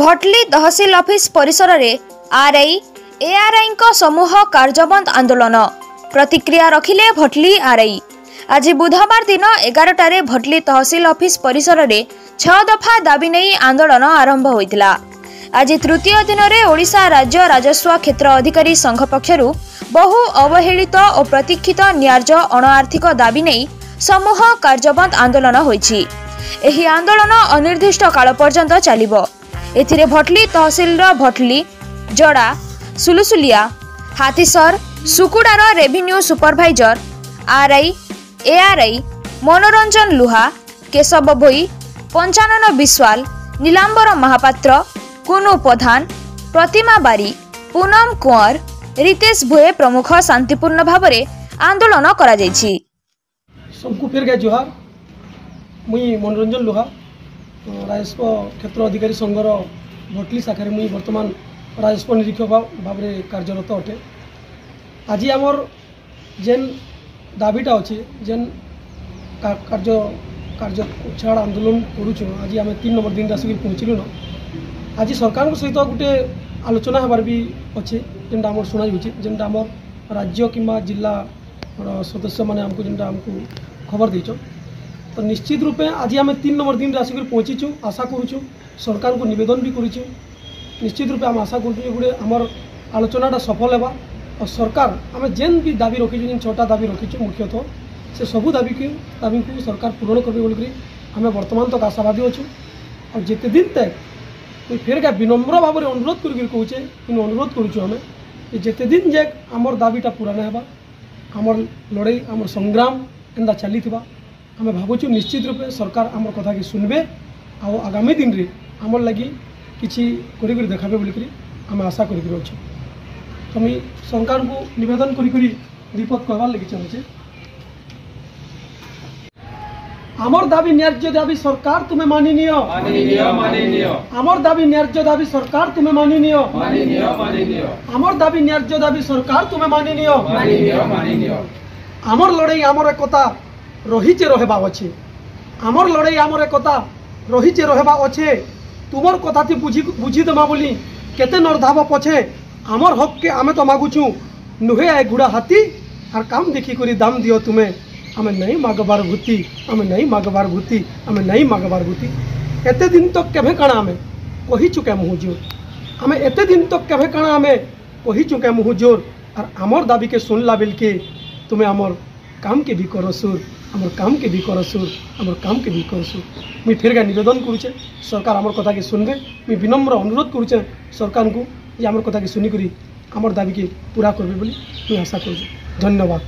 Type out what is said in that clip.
भटली तहसील office परिसर रे RI ARY समूह कार्यबंद आंदोलन प्रतिक्रिया रखिले भटली आरआई। आज बुधवार दिन 11टारे भटली तहसील ऑफिस परिसर रे 6 दफा दाबी नहीं आंदोलन आरंभ होइतिला। आज तृतीय दिन में ओडिशा राज्य राजस्व क्षेत्र अधिकारी संघ पक्षरु बहु अवहेलित और प्रतीक्षित न्याय्य अणआर्थिक दाबी नहीं समूह कार्यबंद आंदोलन होइछि। एही आंदोलन अनिर्दिष्ट काल पर्यंत चलिबो। एथिरे भटली तहसील भटली जड़ा सुलुसुलिया हाथीसर सुकुडार रेभिन्यू सुपरभाइजर आरआई एआरआई मनोरंजन लुहा केशव भोई पंचानन विश्वाल नीलांबर महापात्र कुनु प्रधान प्रतिमा बारी पूनम कुंवर रितेश भोए प्रमुख शांतिपूर्ण भाव में आंदोलन करा जायछि। सबको फिर गए जोहार। मुई मनोरंजन लुहा राजस्व क्षेत्र अधिकारी संघर भटली शाखा मुई वर्तमान राजस्व निरीक्षक भाव में कार्यरत अटे। आज आमर जेन दाबीटा अच्छे जेन कार्य कार्य छाड़ आंदोलन करुचु आज आम 3 नंबर दिन आसिक पहुँचलु न। आज सरकार सहित गोटे आलोचना हबार भी अच्छे जेनटा आम शुणा जेनटा आम राज्य किंबा जिला सदस्य मैंने आमको जेनटा आमको खबर देचो तो निश्चित रूपे आज आम 3 नंबर दिन आसिक पहुँचीचु। आशा करुचु सरकार को निवेदन भी करूँ निश्चित रूपे आम आशा करूँ गोटे आमर आलोचनाटा सफल होगा और सरकार आम जेन भी दाबी रखीचु जेन 6टा दाबी रखीचु मुख्यतः से सबू दाबी को सरकार पूरण करेंगे बोलिक आम बर्तमान तक आशावादी अच्छु। और जिते दिन तक कोई फेर क्या विनम्र भाव में अनुरोध कर कहे अनुरोध करुँ आम जिते दिन जाए आमर दाबीटा पूरा नहीं होगा आमर लड़ाई आमर संग्राम एंता चली आम भावुँ निश्चित रूपे सरकार आमर कथा कि सुनबे आ आगामी दिन रे आमर लगी किसी करी देखाबे बोलिक आम आशा कर तो मुझे सरकार को निवेदन करी दीपक कहवार लगी चाहूँचे आमर दाबी न्याय्य दाबी सरकार तुम्हें मानी नियो आमर दाबी न्याय्य दाबी सरकार तुम्हें मानी नियो आमर दाबी न्याय्य दाबी सरकार तुम्हें मानी नियो आमर लड़ाई आमर एकता रहीचे रहबा अच्छे आमर लड़ाई आमर एकता रहीचे रहबा अच्छे तुमर कथा ती बुझी देमा बोली केते नरधाव पछे आमर हक के आमे तो मागुचु नुहे आए घुड़ा हाथी और काम देखी करी दाम दियो तुम्हें आमे नहीं मागबार भूति आमे नहीं मागबार भूति आमे नहीं मागबार भूति एते दिन तक केभे काना आमे कही चुके मुँह जोर आमे एते दिन तक केभे काना आमे कही चुके मुँह जोर और आमर दाबी के सुनला बिल के तुम्हें आमर काम के भी करो सुर आमर काम के भी करो सुर आमर काम के भी करो सुर मुझे फिर क्या निवेदन करुचे सरकार आमर कथा के सुनबे मुझे विनम्र अनुरोध करुचे सरकार को ये आमर कथा के सुनिक आमर दाबी के पूरा करबे बोली मुझे आशा करुचे। धन्यवाद।